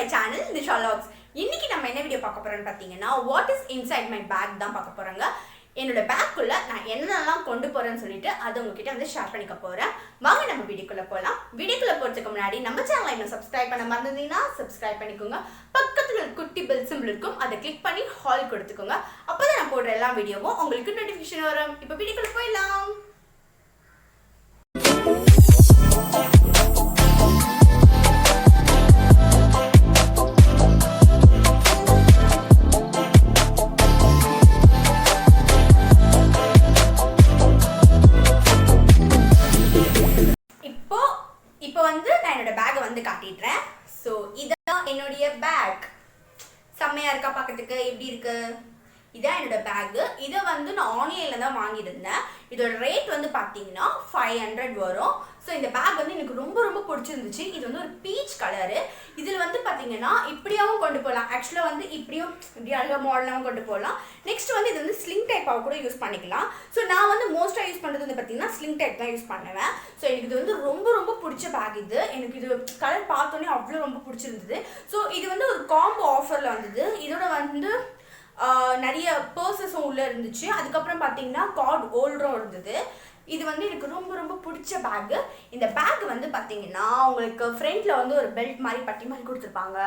My channel Nisha lakhs. இன்னைக்கு நம்ம என்ன வீடியோ பார்க்க போறோம்னு பார்த்தீங்கன்னா what is inside my bag தான் பார்க்க போறாங்க. என்னோட பேக்குள்ள நான் என்னெல்லாம் கொண்டு போறேன்னு சொல்லிட்டு அதை உங்ககிட்ட வந்து ஷேர் பண்ணிக்க போறேன். வாங்க நம்ம வீடியோக்குள்ள போகலாம். வீடியோக்குள்ள போறதுக்கு முன்னாடி நம்ம சேனலை இன்னும் சப்ஸ்கிரைப் பண்ண மறந்துட்டீங்கன்னா சப்ஸ்கிரைப் பண்ணிக்கோங்க. பக்கத்துல ஒரு குட்டி பெல் சிம்பிள் இருக்கும், அதை கிளிக் பண்ணி ஹால் கொடுத்துக்கோங்க. அப்பதான் நான் போடுற எல்லா வீடியோவும் உங்களுக்கு நோட்டிஃபிகேஷன் வரும். இப்போ வீடியோக்குள்ள போயிடலாம். இப்போ வந்து நான் என்னோட பேக்கை வந்து காட்டிடுறேன். ஸோ இதான் என்னுடைய பேக். செம்மையா இருக்கா பார்க்கறதுக்கு? எப்படி இருக்கு? இதான் என்னோட பேக்கு. இதை வந்து நான் ஆன்லைனில் தான் வாங்கியிருந்தேன். இதோட ரேட் வந்து பார்த்தீங்கன்னா 500 வரும். ஸோ இந்த பேக் வந்து எனக்கு ரொம்ப ரொம்ப பிடிச்சிருந்துச்சு. இது வந்து ஒரு பீச் கலரு. இதில் வந்து பார்த்தீங்கன்னா இப்படியாவும் கொண்டு போகலாம். ஆக்சுவலாக வந்து இப்படியும் இப்படி அழகாக மாடலாகவும் கொண்டு போகலாம். நெக்ஸ்ட் வந்து இது வந்து ஸ்லிங் டைப்பாக கூட யூஸ் பண்ணிக்கலாம். ஸோ நான் வந்து மோஸ்ட்டாக யூஸ் பண்ணுறது வந்து பார்த்தீங்கன்னா ஸ்லிங் டைப் தான் யூஸ் பண்ணுவேன். ஸோ எனக்கு இது வந்து ரொம்ப ரொம்ப பிடிச்ச பேக் இது. எனக்கு இது கலர் பார்த்தோன்னே அவ்வளோ ரொம்ப பிடிச்சிருந்தது. ஸோ இது வந்து ஒரு காம்போ ஆஃபரில் வந்தது. இதோட வந்து நிறைய பர்சஸும் உள்ளே இருந்துச்சு. அதுக்கப்புறம் பார்த்தீங்கன்னா கார்டு ஹோல்டரும் இருந்தது. இது வந்து எனக்கு ரொம்ப ரொம்ப பிடிச்ச பேக்கு. இந்த பேக் வந்து பார்த்தீங்கன்னா உங்களுக்கு ஃப்ரண்ட்டில் வந்து ஒரு பெல்ட் மாதிரி பட்டி மாதிரி கொடுத்துருப்பாங்க.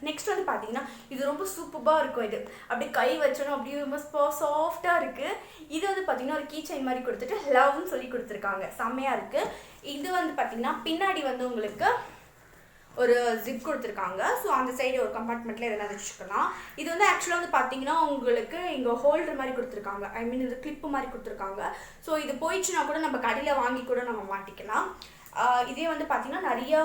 நெக்ஸ்ட் வந்து பார்த்தீங்கன்னா இது ரொம்ப சூப்பராக இருக்கும். இது அப்படியே கை வச்சோன்னா அப்படியே ரொம்ப சாஃப்டாக இருக்குது. இது வந்து பார்த்தீங்கன்னா ஒரு கீ செயின் மாதிரி கொடுத்துட்டு லவ்னு சொல்லி கொடுத்துருக்காங்க. செம்மையாக இருக்குது. இது வந்து பார்த்தீங்கன்னா பின்னாடி வந்து உங்களுக்கு ஒரு ஜிப் கொடுத்துருக்காங்க. ஸோ அந்த சைடு ஒரு கம்பார்ட்மெண்ட்டில் எதனா வச்சுக்கலாம். இது வந்து ஆக்சுவலாக வந்து பார்த்தீங்கன்னா உங்களுக்கு இங்கே ஹோல்டர் மாதிரி கொடுத்துருக்காங்க. ஐ மீன் இது கிளிப்பு மாதிரி கொடுத்துருக்காங்க. ஸோ இது போயிடுச்சுன்னா கூட நம்ம கடையில் வாங்கி கூட நம்ம மாட்டிக்கலாம். இதே வந்து பார்த்தீங்கன்னா நிறையா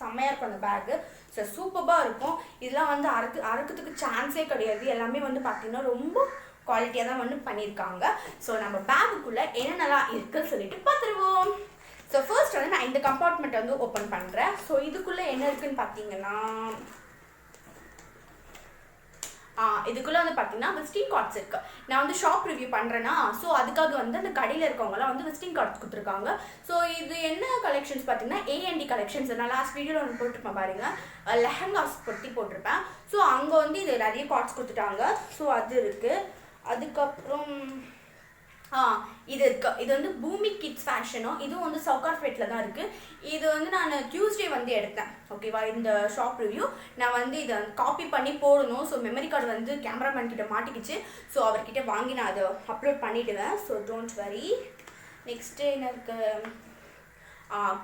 செம்மையாக இருக்கும் அந்த பேக்கு. ஸோ சூப்பராக இருக்கும். இதெல்லாம் வந்து அறுக்கிறதுக்கு சான்ஸே கிடையாது. எல்லாமே வந்து பார்த்தீங்கன்னா ரொம்ப குவாலிட்டியாக தான் வந்து பண்ணியிருக்காங்க. ஸோ நம்ம பேக்குக்குள்ளே என்னென்னலாம் இருக்குன்னு சொல்லிட்டு பார்த்துருவோம். ஸோ ஃபர்ஸ்ட் வந்து நான் இந்த கம்பார்ட்மெண்ட் வந்து ஓப்பன் பண்ணுறேன். ஸோ இதுக்குள்ளே என்ன இருக்குன்னு பார்த்தீங்கன்னா இதுக்குள்ளே வந்து பார்த்தீங்கன்னா விசிட்டிங் கார்ட்ஸ் இருக்குது. நான் வந்து ஷாப் ரிவ்யூ பண்ணுறேன்னா ஸோ அதுக்காக வந்து அந்த கடையில் இருக்கவங்களாம் வந்து விசிட்டிங் கார்ட்ஸ் கொடுத்துருக்காங்க. ஸோ இது என்ன கலெக்ஷன்ஸ் பார்த்தீங்கன்னா A&D கலெக்ஷன்ஸ். நான் லாஸ்ட் வீடியோவில் ஒன்று போட்டிருப்பேன் பாருங்கள், லெஹங்காஸ் பற்றி போட்டிருப்பேன். ஸோ அங்கே வந்து இது நிறைய கார்ட்ஸ் கொடுத்துட்டாங்க. ஸோ அது இருக்குது. அதுக்கப்புறம் இது இருக்குது. இது வந்து பூமி கிட்ஸ் ஃபேஷனும். இதுவும் வந்து சவுகார்பேட்டில் தான் இருக்குது. இது வந்து நான் டியூஸ்டே வந்து எடுத்தேன். ஓகேவா? இந்த ஷாப் ரிவ்யூ நான் வந்து இதை காப்பி பண்ணி போடணும். ஸோ மெமரி கார்டு வந்து கேமராமேன் கிட்ட மாட்டிக்கிச்சு. ஸோ அவர்கிட்ட வாங்கி நான் அதை அப்லோட் பண்ணிவிடுவேன். So don't worry. நெக்ஸ்ட்டு எனக்கு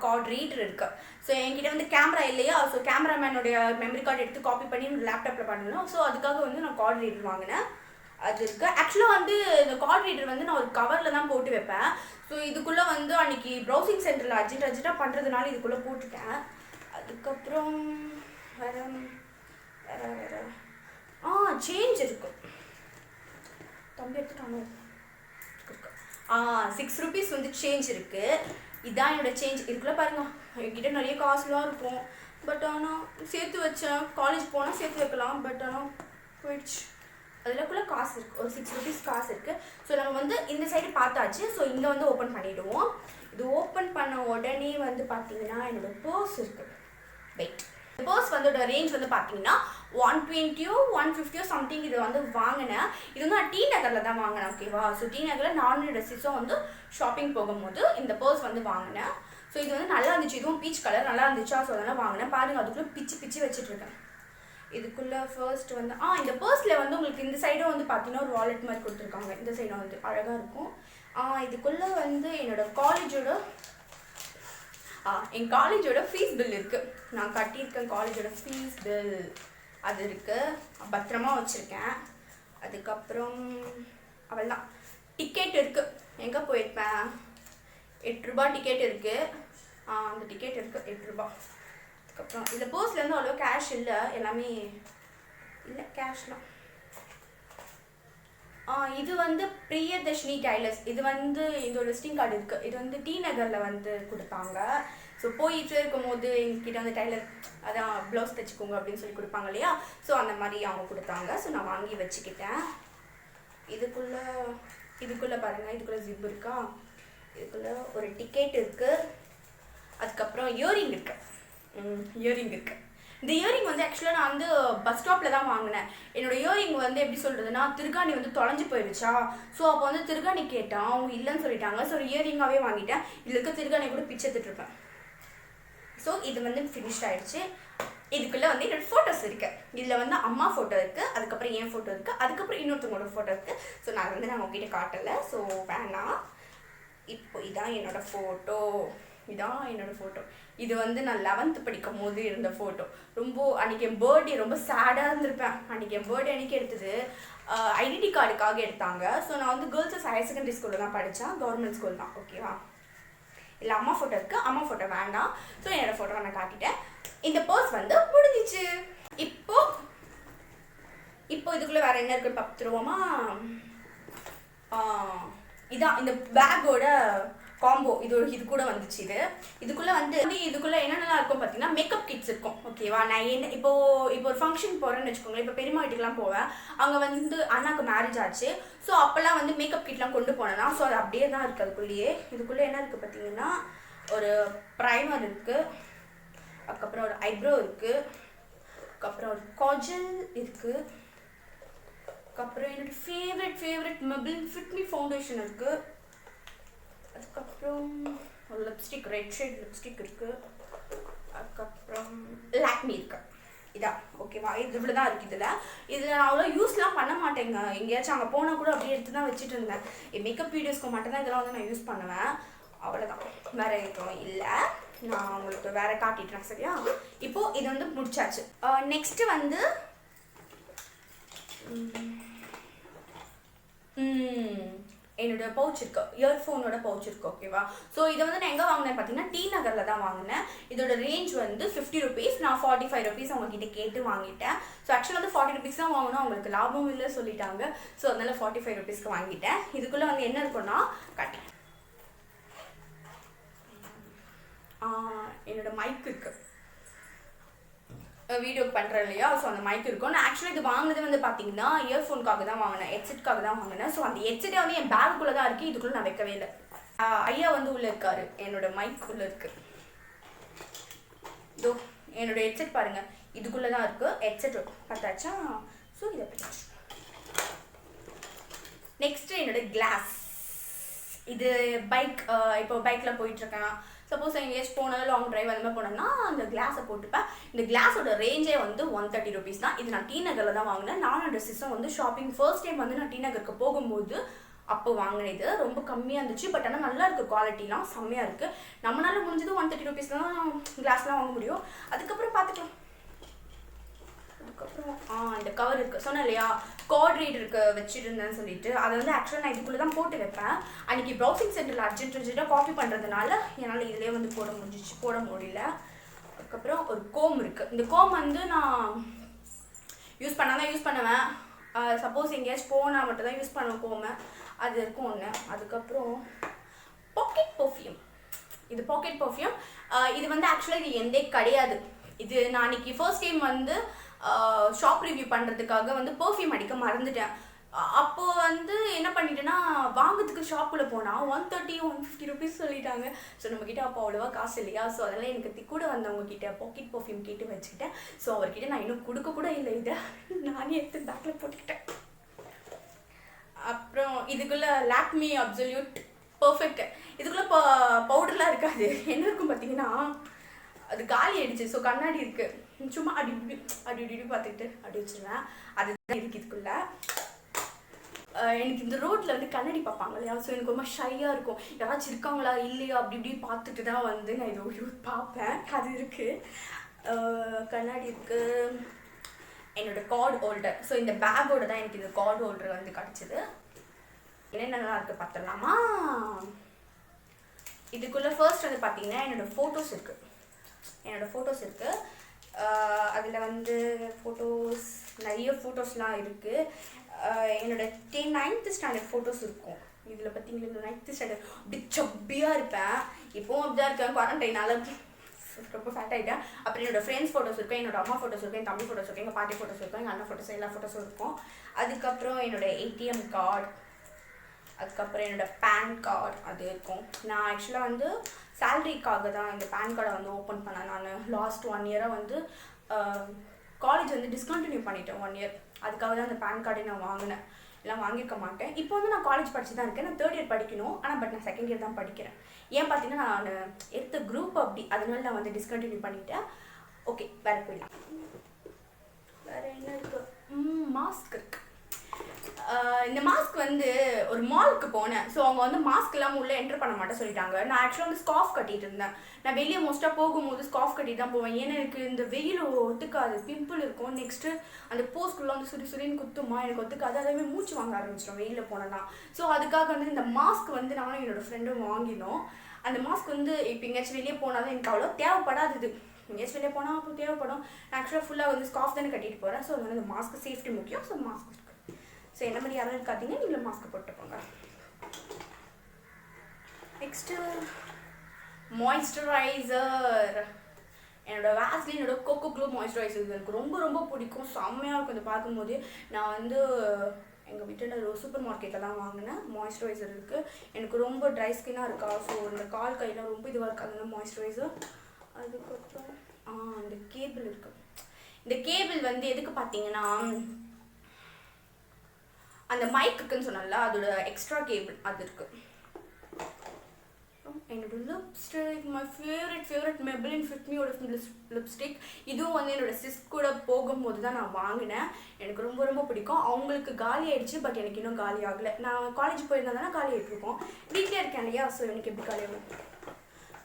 கார்டு ரீடர் இருக்குது. ஸோ என்கிட்ட வந்து கேமரா இல்லையா? ஸோ கேமராமேனுடைய மெமரி கார்டு எடுத்து காப்பி பண்ணி லேப்டாப்பில் பண்ணணும். ஸோ அதுக்காக வந்து நான் கார்டு ரீடர் வாங்கினேன். அது இருக்குது. ஆக்சுவலாக வந்து இந்த கார்டு ரீடர் வந்து நான் ஒரு கவரில் தான் போட்டு வைப்பேன். ஸோ இதுக்குள்ளே வந்து அன்றைக்கி ப்ரௌசிங் சென்டரில் அர்ஜென்ட்டாக பண்ணுறதுனால இதுக்குள்ளே போட்டுட்டேன். அதுக்கப்புறம் வேறு சேஞ்ச் இருக்குது. தம்பி எடுத்துட்டானோ? 6 rupees வந்து சேஞ்ச் இருக்குது. இதுதான் என்னோடய சேஞ்ச். இதுக்குள்ளே பாருங்கள், என்கிட்ட நிறைய காசுலாம் இருக்கும். பட் ஆனால் சேர்த்து வச்சேன். காலேஜ் போனால் சேர்த்து வைக்கலாம். பட் ஆனால் போயிடுச்சு. அதுக்குள்ளே காசு இருக்குது. ஒரு 6 rupees காசு இருக்குது. ஸோ நம்ம வந்து இந்த சைடு பார்த்தாச்சு. ஸோ இங்கே வந்து ஓப்பன் பண்ணிவிடுவோம். இது ஓப்பன் பண்ண உடனே வந்து பார்த்தீங்கன்னா என்னோடய பர்ஸ் இருக்குது. வெயிட், இந்த பர்ஸ் வந்து ரேஞ்ச் வந்து பார்த்தீங்கன்னா 120 150 சம்திங் இது வந்து வாங்கினேன். இது வந்து நான் டி நகரில் தான் வாங்கினேன். ஓகேவா? ஸோ டி நகரில் நானும் ட்ரெஸ்ஸும் வந்து ஷாப்பிங் போகும்போது இந்த பர்ஸ் வந்து வாங்கினேன். ஸோ இது வந்து நல்லா இருந்துச்சு. இதுவும் பீச் கலர் நல்லா இருந்துச்சா? ஸோ அதெல்லாம் வாங்கினேன். பாருங்கள், அதுக்குள்ளே பிச்சு வச்சுட்ருக்கேன். இதுக்குள்ளே ஃபர்ஸ்ட் வந்து இந்த பர்ஸில் வந்து உங்களுக்கு இந்த சைடும் வந்து பார்த்தீங்கன்னா ஒரு வாலெட் மாதிரி கொடுத்துருக்காங்க. இந்த சைடும் வந்து அழகாக இருக்கும். இதுக்குள்ளே வந்து என்னோடய காலேஜோட என் காலேஜோட ஃபீஸ் பில் இருக்குது. நான் கட்டியிருக்கேன் காலேஜோட ஃபீஸ் பில். அது இருக்குது, பத்திரமா வச்சுருக்கேன். அதுக்கப்புறம் அவள்தான் டிக்கெட் இருக்குது. எங்கே போயிருப்பேன்? 8 ரூபா டிக்கெட் இருக்குது. அந்த டிக்கெட் இருக்குது 8 ரூபா. அதுக்கப்புறம் இந்த பர்ஸ்லேருந்து அவ்வளோ கேஷ் இல்லை, எல்லாமே இல்லை கேஷ்லாம். இது வந்து பிரியதர்ஷினி டைலர்ஸ். இது வந்து இதோட விசிட்டிங் கார்டு இருக்குது. இது வந்து டி நகரில் வந்து கொடுத்தாங்க. ஸோ போயிட்டு இருக்கும்போது எங்ககிட்ட வந்து டைலர் அதான் ப்ளவுஸ் தைச்சிக்கோங்க அப்படின்னு சொல்லி கொடுப்பாங்க இல்லையா? ஸோ அந்த மாதிரி அவங்க கொடுத்தாங்க. ஸோ நான் வாங்கி வச்சுக்கிட்டேன். இதுக்குள்ளே பாருங்கள், இதுக்குள்ளே ஜிப் இருக்கா? இதுக்குள்ளே ஒரு டிக்கெட் இருக்குது. அதுக்கப்புறம் இயரிங் இருக்குது. இந்த இயரிங் வந்து ஆக்சுவலாக நான் வந்து பஸ் ஸ்டாப்பில் தான் வாங்கினேன். என்னோட இயரிங் வந்து எப்படி சொல்கிறதுனா திருகாணி வந்து தொலைஞ்சு போயிடுச்சா. ஸோ அப்போ வந்து திருகாணி கேட்டான், அவங்க இல்லைன்னு சொல்லிட்டாங்க. ஸோ இயரிங்காகவே வாங்கிட்டேன். இதில் இருக்க திருகாணி கூட பிச்சை எடுத்துட்ருப்பேன். ஸோ இது வந்து ஃபினிஷ் ஆகிடுச்சு. இதுக்குள்ளே வந்து என்னோடய ஃபோட்டோஸ் இருக்குது. இதில் வந்து அம்மா ஃபோட்டோ இருக்குது, அதுக்கப்புறம் என் ஃபோட்டோ இருக்குது, அதுக்கப்புறம் இன்னொருத்தவங்களோட ஃபோட்டோ இருக்குது. ஸோ நான் வந்து நான் உங்ககிட்ட காட்டலை, ஸோ வேணாம். இப்போ இதான் என்னோடய ஃபோட்டோ. இது வந்து நான் 11th படிக்கும் போது இருந்த ஃபோட்டோ. ரொம்ப அன்றைக்கி என் பர்த்டே ரொம்ப சேடாக இருந்திருப்பேன். அன்றைக்கி என் பர்த்டே அன்றைக்கி எடுத்தது ஐடென்டி கார்டுக்காக எடுத்தாங்க. ஸோ நான் வந்து கேர்ள்ஸஸ் ஹையர் செகண்டரி ஸ்கூலில் தான் படித்தேன், கவர்மெண்ட் ஸ்கூல் தான். ஓகேவா? இல்லை அம்மா ஃபோட்டோ இருக்குது, அம்மா ஃபோட்டோ வேண்டாம். ஸோ என்னோடய ஃபோட்டோ நான் காட்டிட்டேன். இந்த பர்ஸ் வந்து முடிஞ்சிச்சு. இப்போ இதுக்குள்ளே வேறு என்ன இருக்குன்னு பார்த்துருவோமா? இதான் இந்த பேக்கோட காம்போ. இது கூட வந்துச்சு. இதுக்குள்ளே வந்து இதுக்குள்ளே என்னென்னலாம் இருக்கும் பார்த்தீங்கன்னா மேக்கப் கிட்ஸ் இருக்கும். ஓகேவா? நான் இப்போ ஒரு ஃபங்க்ஷன் போகிறேன்னு வச்சுக்கோங்களேன். இப்போ பெரியம்மா வீட்டுக்குலாம் போவேன். அங்கே வந்து அண்ணாக்கு மேரேஜ் ஆச்சு. ஸோ அப்போல்லாம் வந்து மேக்கப் கிட்லாம் கொண்டு போனேன்னா, ஸோ அது அப்படியே தான் இருக்குது. இதுக்குள்ளே என்ன இருக்குது பார்த்தீங்கன்னா, ஒரு ப்ரைமர் இருக்குது, அதுக்கப்புறம் ஒரு ஐப்ரோ இருக்குது, அதுக்கப்புறம் ஒரு காஜல் இருக்குது, அதுக்கப்புறம் என்னோட favourite Maybelline fit me foundation இருக்குது, அதுக்கப்புறம் ஒரு லிப்ஸ்டிக், ரெட் ஷேட் லிப்ஸ்டிக் இருக்குது, அதுக்கப்புறம் லாக்மி இருக்குது. இதான். ஓகேவா? இவ்வளோ தான் இருக்குது. இதில் நான் அவ்வளோ யூஸ்லாம் பண்ண மாட்டேங்க. எங்கேயாச்சும் அங்கே போனால் கூட அப்படியே எடுத்து தான் வச்சுட்டு இருந்தேன். என் மேக்கப் வீடியோஸ்க்கு மட்டும்தான் இதெல்லாம் வந்து நான் யூஸ் பண்ணுவேன். அவ்வளோதான், வேறு எதுவும் இல்லை. நான் உங்களுக்கு வேறு காட்டிட்டேன். சரியா? இப்போது இது வந்து முடிச்சாச்சு. நெக்ஸ்ட்டு வந்து என்னோட பவுச் இருக்கு, இயர்ஃபோனோட பவுச் இருக்கு. ஓகேவா? ஸோ இதை வந்து நான் எங்கே வாங்கினேன் பார்த்தீங்கன்னா, டி நகரில் தான் வாங்கினேன். இதோட ரேஞ்ச் வந்து 50 rupees. நான் 45 rupees அவங்ககிட்ட கேட்டு வாங்கிட்டேன். ஸோ ஆக்சுவலாக வந்து 40 rupees தான் வாங்கணும், அவங்களுக்கு லாபம் இல்லை சொல்லிட்டாங்க. ஸோ அதனால 45 rupeesக்கு வாங்கிட்டேன். இதுக்குள்ளே வந்து என்ன இருக்குன்னா, கட்டேன் என்னோட மைக் இருக்கு, வீடியோ பண்ணுறேன் இல்லையா? ஸோ அந்த மைக் இருக்கும். நான் ஆக்சுவலாக இது வாங்கினது வந்து பார்த்தீங்கன்னா இயர்ஃபோனுக்காக தான் வாங்கினேன், ஹெட்செட்காக தான் வாங்கினேன். ஸோ அந்த ஹெட்செட்டே வந்து என் பேக்குள்ளே தான் இருக்குது. இதுக்குள்ளே நான் வைக்கவே இல்லை. ஐயா வந்து உள்ளே இருக்காரு, என்னோட மைக் உள்ளே இருக்குது. இதோ என்னோட ஹெட்செட் பாருங்கள், இதுக்குள்ளே தான் இருக்குது. ஹெட்செட் பார்த்தாச்சா? ஸோ இதை பார்த்தாச்சு. நெக்ஸ்ட்டு என்னோட கிளாஸ். இது பைக், இப்போ பைக்கில் போயிட்டுருக்கேன். சப்போஸ் எங்கேயாச்சும் போனாலும் லாங் ட்ரைவ் அந்த மாதிரி போனோம்னா அந்த கிளாஸை போட்டுப்பேன். இந்த கிளாஸோட ரேஞ்சே வந்து 130 rupees தான். இது நான் டி நகரில் தான் வாங்கினேன். நானும் ட்ரெஸ்ஸும் வந்து ஷாப்பிங் ஃபர்ஸ்ட் டைம் வந்து நான் டி நகருக்கு போகும்போது அப்போ வாங்கினது. ரொம்ப கம்மியாக இருந்துச்சு, பட் ஆனால் நல்லா இருக்குது, குவாலிட்டிலாம் செம்மையாக இருக்குது. நம்மளால முடிஞ்சது 130 rupees தான் கிளாஸ்லாம் வாங்க முடியும். அதுக்கப்புறம் பார்த்துக்கலாம். அதுக்கப்புறம் இந்த கவர் இருக்குது, சொன்னேன் இல்லையா? கார்ட் ரீடருக்கு வச்சுருந்தேன்னு சொல்லிட்டு, அதை வந்து ஆக்சுவலாக நான் இதுக்குள்ளே தான் போட்டு வைப்பேன். அன்றைக்கி ப்ரௌசிங் சென்டரில் அர்ஜென்ட்டாக காப்பி பண்ணுறதுனால என்னால் இதிலே வந்து போட முடியல. அதுக்கப்புறம் ஒரு கோம் இருக்குது. இந்த கோம் வந்து நான் யூஸ் பண்ணால் யூஸ் பண்ணுவேன். சப்போஸ் எங்கேயாச்சும் போனால் மட்டும் தான் யூஸ் பண்ணுவேன் கோமை. அது இருக்கும் ஒன்று. அதுக்கப்புறம் பாக்கெட் பர்ஃப்யூம். இது பாக்கெட் பர்ஃப்யூம். இது வந்து ஆக்சுவலாக இது எந்தே கிடையாது. இது நான் அன்றைக்கி ஃபர்ஸ்ட் டைம் வந்து ஷாப் ரிவ்யூ பண்ணுறதுக்காக வந்து பர்ஃப்யூம் அடிக்க மறந்துட்டேன். அப்போது வந்து என்ன பண்ணிட்டேன்னா, வாங்கிறதுக்கு ஷாப்புக்குள்ளே போனால் 130-150 rupees சொல்லிட்டாங்க. ஸோ நம்மக்கிட்ட அப்போ அவ்வளோவா காசு இல்லையா? ஸோ அதனால் எனக்கு கூட வந்தவங்கக்கிட்ட பாக்கெட் பர்ஃப்யூம் கேட்டு வச்சுக்கிட்டேன். ஸோ அவர்கிட்ட நான் இன்னும் கொடுக்க கூட இல்லை, இதை நானே எடுத்து பேக்கில் போட்டுக்கிட்டேன். அப்புறம் இதுக்குள்ளே லாக்மி அப்சல்யூட் பர்ஃபெக்ட். இதுக்குள்ளே பவுடர்லாம் இருக்காது. என்ன இருக்கும் பார்த்தீங்கன்னா, அது காலி ஆயிடுச்சு. ஸோ கண்ணாடி இருக்குது, சும்மா அடி பார்த்துக்கிட்டு அப்படி வச்சுருவேன். அதுதான் இருக்குது இதுக்குள்ளே. எனக்கு இந்த ரோட்டில் வந்து கண்ணாடி பார்ப்பாங்க இல்லையா? ஸோ எனக்கு ரொம்ப ஷையாக இருக்கும். யாராச்சும் இருக்காங்களா இல்லையா அப்படி இப்படி பார்த்துட்டு தான் வந்து நான் இதை பார்ப்பேன். அது இருக்குது. கண்ணாடி இருக்குது. என்னோட கார்டு ஹோல்டர். ஸோ இந்த பேக்கோட தான் எனக்கு இந்த கார்டு ஹோல்டர் வந்து கிடச்சிது. என்னென்னலாம் இருக்குது பார்த்துடலாமா? இதுக்குள்ளே ஃபர்ஸ்ட் வந்து பார்த்தீங்கன்னா என்னோடய ஃபோட்டோஸ் இருக்குது. அதில் வந்து ஃபோட்டோஸ் நிறைய ஃபோட்டோஸ்லாம் இருக்குது. என்னோட 9th standard ஃபோட்டோஸ் இருக்கும். இதில் பார்த்தீங்கன்னா 9th standard அப்படி சப்பியாக இருப்பேன். இப்போவும் அப்படிதான் இருக்கேன், குவாரண்டைனால ரொம்ப ஃபேட் ஆகிட்டேன். அப்புறம் என்னோடய ஃப்ரெண்ட்ஸ் ஃபோட்டோஸ் இருக்கும், என்னோட அம்மா ஃபோட்டோஸ் இருக்கும், என் தம்பி ஃபோட்டோஸ் இருக்கும், எங்கள் பாட்டி ஃபோட்டோஸ் இருக்கும், எங்கள் அண்ணன் ஃபோட்டோஸ், எல்லா ஃபோட்டோஸும் இருக்கும். அதுக்கப்புறம் என்னோடய ATM கார்டு, அதுக்கப்புறம் என்னோடய பேன் கார்டு அது இருக்கும். நான் ஆக்சுவலாக வந்து சேலரிக்காக தான் இந்த பேன் கார்டை வந்து ஓப்பன் பண்ணேன். நான் லாஸ்ட் 1 இயராக வந்து காலேஜ் வந்து டிஸ்கண்டினியூ பண்ணிட்டேன் 1 இயர். அதுக்காக தான் அந்த பேன் கார்டை நான் வாங்கினேன். எல்லாம் வாங்கியிருக்க மாட்டேன். இப்போ வந்து நான் காலேஜ் படிச்சு தான் இருக்கேன். நான் 3rd இயர் படிக்கணும். ஆனால் நான் 2nd இயர் தான் படிக்கிறேன். ஏன் பார்த்தீங்கன்னா நான் எடுத்த குரூப் அப்படி, அதனால நான் வந்து டிஸ்கண்டினியூ பண்ணிட்டேன். ஓகே, வேறு போயிடலாம். வேறு என்ன இருக்கு? மாஸ்க் இருக்கு. இந்த மாஸ்க் வந்து ஒரு மாலுக்கு போனேன். ஸோ அவங்க வந்து மாஸ்க் இல்லாமல் உள்ளே என்டர் பண்ண மாட்டேன் சொல்லிட்டாங்க. நான் ஆக்சுவலாக வந்து ஸ்கார்ஃப் கட்டிட்டு இருந்தேன். நான் வெளியே மோஸ்ட்டாக போகும்போது ஸ்கார்ஃப் கட்டிட்டு தான் போவேன். ஏன்னா எனக்கு இந்த வெயில் ஒத்துக்காது, பிம்பிள் இருக்கும். நெக்ஸ்ட்டு அந்த போஸ்ட்குள்ளே வந்து சுரின்னு குத்துமா, எனக்கு ஒத்துக்காது. அதே மாதிரி மூச்சு வாங்க ஆரம்பிச்சிடும் வெயிலில் போனேன்னா. ஸோ அதுக்காக வந்து இந்த மாஸ்க் வந்து நானும் என்னோடய ஃப்ரெண்டும் வாங்கினோம். அந்த மாஸ்க் வந்து இப்போ எங்கேயாச்சும் வெளியே போனால் தான் எனக்கு அவ்வளோ தேவைப்படாது. எங்கேயாச்சும் வெளியே போனால் அப்போ தேவைப்படும். நான் ஆக்சுவலாக ஃபுல்லாக வந்து ஸ்கார்ஃப் தானே கட்டிட்டு போகிறேன். ஸோ அதனால இந்த மாஸ்க் சேஃப்டி முக்கியம். ஸோ மாஸ்க் இருக்குது. ஸோ என்ன மாதிரி யாரும் இருக்காதீங்க, நீங்களும் மாஸ்க் போட்டுப்போங்க. Next moisturiser. என்னோடய வேஸ்லினோட கோகோ க்ளோ மாய்ஸ்சரைசர் எனக்கு ரொம்ப ரொம்ப பிடிக்கும். செம்மையாக இருக்கும் இதை பார்க்கும்போது. நான் வந்து எங்கள் வீட்டில் சூப்பர் மார்க்கெட்டில் தான் வாங்கினேன். மாய்ஸ்சரைசர் இருக்குது. எனக்கு ரொம்ப ட்ரை ஸ்கின்னாக இருக்கா. ஸோ இந்த கால் கையில் ரொம்ப இதுவாக இருக்காதுன்னா மாய்ஸ்சரைசர். அதுக்கப்புறம் இந்த கேபிள் இருக்குது. இந்த கேபிள் வந்து எதுக்கு பார்த்தீங்கன்னா அந்த மைக்குன்னு சொன்னல, அதோட எக்ஸ்ட்ரா கேபிள் அது இருக்குது. என்னோட lipstick, my favourite Maybelline Fit Meயோட லிப்ஸ்டிக். இதுவும் வந்து என்னோட சிஸ் கூட போகும்போது தான் நான் வாங்கினேன். எனக்கு ரொம்ப ரொம்ப பிடிக்கும். அவங்களுக்கு காலி ஆயிடுச்சு, பட் எனக்கு இன்னும் காலி ஆகலை. நான் காலேஜ் போயிருந்தா தானே காலி ஆகிட்ருக்கோம். வீட்டிலே இருக்கேன் இல்லையா, ஸோ எனக்கு எப்படி காலி ஆகும்.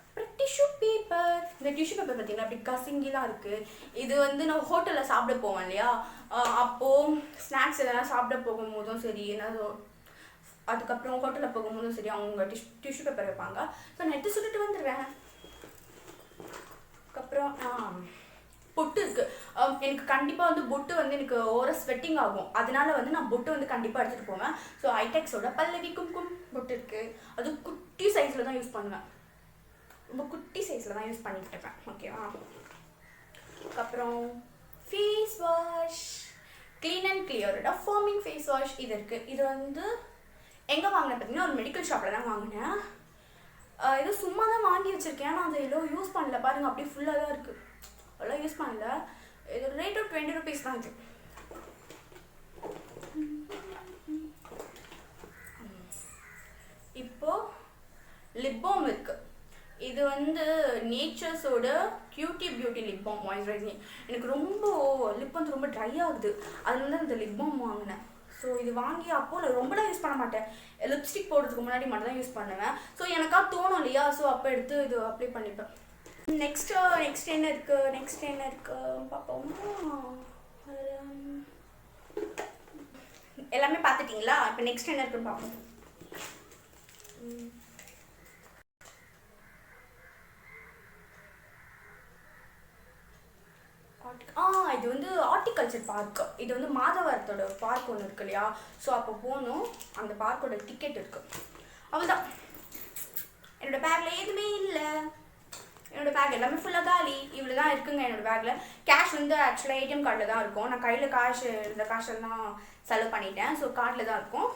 அப்புறம் டிஷ்யூ பேப்பர். இந்த டிஷ்யூ பேப்பர் பார்த்தீங்கன்னா அப்படி கசங்கிலாம் இருக்குது. இது வந்து நான் ஹோட்டலில் சாப்பிட போவேன் இல்லையா, அப்போது ஸ்நாக்ஸ் எதனா சாப்பிட போகும்போதும் சரி, என்ன அதுக்கப்புறம் ஹோட்டலில் போகும்போதும் சரி, அவங்க டிஷ்யூ பேப்பர் வைப்பாங்க. ஸோ நான் எடுத்து சுட்டுட்டு வந்துடுவேன். அதுக்கப்புறம் பொட்டு இருக்குது. எனக்கு கண்டிப்பாக வந்து பொட்டு வந்து எனக்கு ஓவராக ஸ்வெட்டிங் ஆகும். அதனால வந்து நான் பொட்டு வந்து கண்டிப்பாக எடுத்துகிட்டு போவேன். ஸோ ஐடெக்ஸோட பல்லவி கும்கும் பொட்டு இருக்குது. அது குட்டி சைஸில் தான் யூஸ் பண்ணுவேன். ரொம்ப குட்டி சைஸில் தான் யூஸ் பண்ணிட்டு இருப்பேன். ஓகேவா. அதுக்கப்புறம் ஃபேஸ் வாஷ். க்ளீன் அண்ட் கிளியரோட ஃபார்மிங் ஃபேஸ் வாஷ் இது இருக்குது. இது வந்து எங்கே வாங்கினேன் பார்த்தீங்கன்னா ஒரு மெடிக்கல் ஷாப்பில் தான் வாங்கினேன். ஏதோ சும்மா தான் வாங்கி வச்சுருக்கேன். ஆனால் அதை எவ்வளோ யூஸ் பண்ணல பாருங்கள், அப்படியே ஃபுல்லாக தான் இருக்குது. அவ்வளோ யூஸ் பண்ணல. இது ரேட் 20 rupees தான். இது இப்போது லிப் பாம் இருக்குது. இது வந்து நேச்சர்ஸோட cutie beauty lip balm moisturising. எனக்கு ரொம்ப லிப் வந்து ரொம்ப ட்ரை ஆகுது, அதனால தான் இந்த லிப் பாம் வாங்கினேன். ஸோ இது வாங்கி அப்போது நான் ரொம்பலாம் யூஸ் பண்ண மாட்டேன். லிப்ஸ்டிக் போடுறதுக்கு முன்னாடி மட்டும் தான் யூஸ் பண்ணுவேன். ஸோ எனக்காக தோணும் இல்லையா, ஸோ அப்போ எடுத்து இது அப்ளை பண்ணிப்பேன். நெக்ஸ்ட் என்ன இருக்குது பார்ப்போம். எல்லாமே பார்த்துட்டிங்களா? இப்போ நெக்ஸ்ட் என்ன இருக்குன்னு பார்ப்போம். இது வந்து ஹார்டிகல்ச்சர் பார்க். இது வந்து மாதவரத்தோட பார்க் ஒன்று இருக்கு இல்லையா, ஸோ அப்போ போகணும். அந்த பார்க்கோட டிக்கெட் இருக்குது. அவ்வளோதான். என்னோட பேக்கில் எதுவுமே இல்லை. என்னோடய பேக் எல்லாமே ஃபுல்லாக காலி. இவ்வளோ தான் இருக்குங்க என்னோடய பேக்கில். கேஷ் வந்து ஆக்சுவலாக ஏடிஎம் கார்டில் தான் இருக்கும். நான் கையில் காசு இந்த காசெல்லாம் செலவு பண்ணிட்டேன். ஸோ கார்டில் தான் இருக்கும்.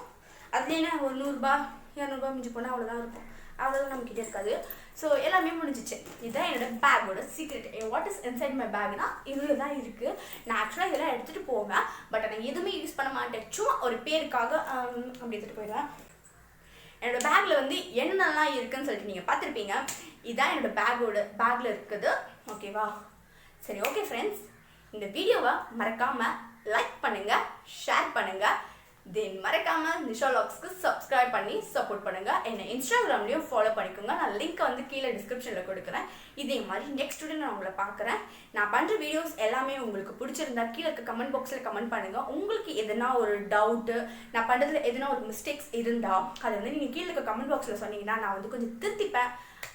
அதுலேயே என்ன ஒரு 100 200 மிஞ்சி போனால் அவ்வளோதான் இருக்கும். அவ்வளோதான் நம்மக்கிட்ட இருக்காது. ஸோ எல்லாமே முடிஞ்சிச்சு. இதுதான் என்னோட பேக்கோட secret. What is inside my பேக்னா இவ்வளோ தான் இருக்குது. நான் ஆக்சுவலாக இதெல்லாம் எடுத்துகிட்டு போவேன், பட் நான் எதுவுமே யூஸ் பண்ண மாட்டேன். சும்மா ஒரு பேருக்காக அப்படி எடுத்துகிட்டு போயிடுவேன். என்னோடய பேக்கில் வந்து என்னென்னலாம் இருக்குதுன்னு சொல்லிட்டு நீங்கள் பார்த்துருப்பீங்க. இதுதான் என்னோடய பேக்கில் இருக்குது. ஓகேவா. சரி, ஓகே ஃப்ரெண்ட்ஸ், இந்த வீடியோவை மறக்காமல் லைக் பண்ணுங்கள், ஷேர் பண்ணுங்கள். தென் மறக்காமல் நிஷா வ்ளாக்ஸ்க்கு சப்ஸ்கிரைப் பண்ணி சப்போர்ட் பண்ணுங்கள். என்னை இன்ஸ்டாகிராம்லேயும் ஃபாலோ பண்ணிக்கோங்க. நான் லிங்க் வந்து கீழே டிஸ்கிரிப்ஷனில் கொடுக்குறேன். இதே மாதிரி நெக்ஸ்ட் வீடியோ நான் உங்களை பார்க்குறேன். நான் பண்ணுற வீடியோஸ் எல்லாமே உங்களுக்கு பிடிச்சிருந்தா கீழே இருக்க கமெண்ட் பாக்ஸில் கமெண்ட் பண்ணுங்கள். உங்களுக்கு எதனா ஒரு டவுட்டு, நான் பண்ணுறதுல எதனா ஒரு மிஸ்டேக்ஸ் இருந்தால் அதை வந்து நீங்கள் கீழே இருக்க கமெண்ட் பாக்ஸில் சொன்னீங்கன்னா நான் வந்து கொஞ்சம் திருத்திப்பேன்.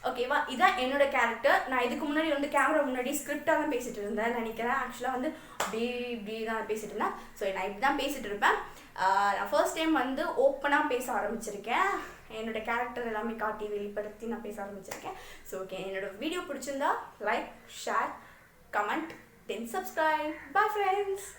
ஓகேவா. இதான் என்னோட கேரக்டர். நான் இதுக்கு முன்னாடி வந்து கேமரா முன்னாடி ஸ்கிரிப்டாக தான் பேசிகிட்டு இருந்தேன் நினைக்கிறேன். ஆக்சுவலாக வந்து இப்படி தான் பேசிகிட்டு இருந்தேன். ஸோ நான் இப்படி தான் பேசிகிட்டு இருப்பேன். நான் ஃபர்ஸ்ட் டைம் வந்து ஓப்பனாக பேச ஆரம்பிச்சிருக்கேன். என்னோடய கேரக்டர் எல்லாமே காட்டி வெளிப்படுத்தி நான் பேச ஆரம்பிச்சிருக்கேன். ஸோ ஓகே, என்னோடய வீடியோ பிடிச்சிருந்தா லைக், ஷேர், கமெண்ட், தென் சப்ஸ்கிரைப். Bye friends.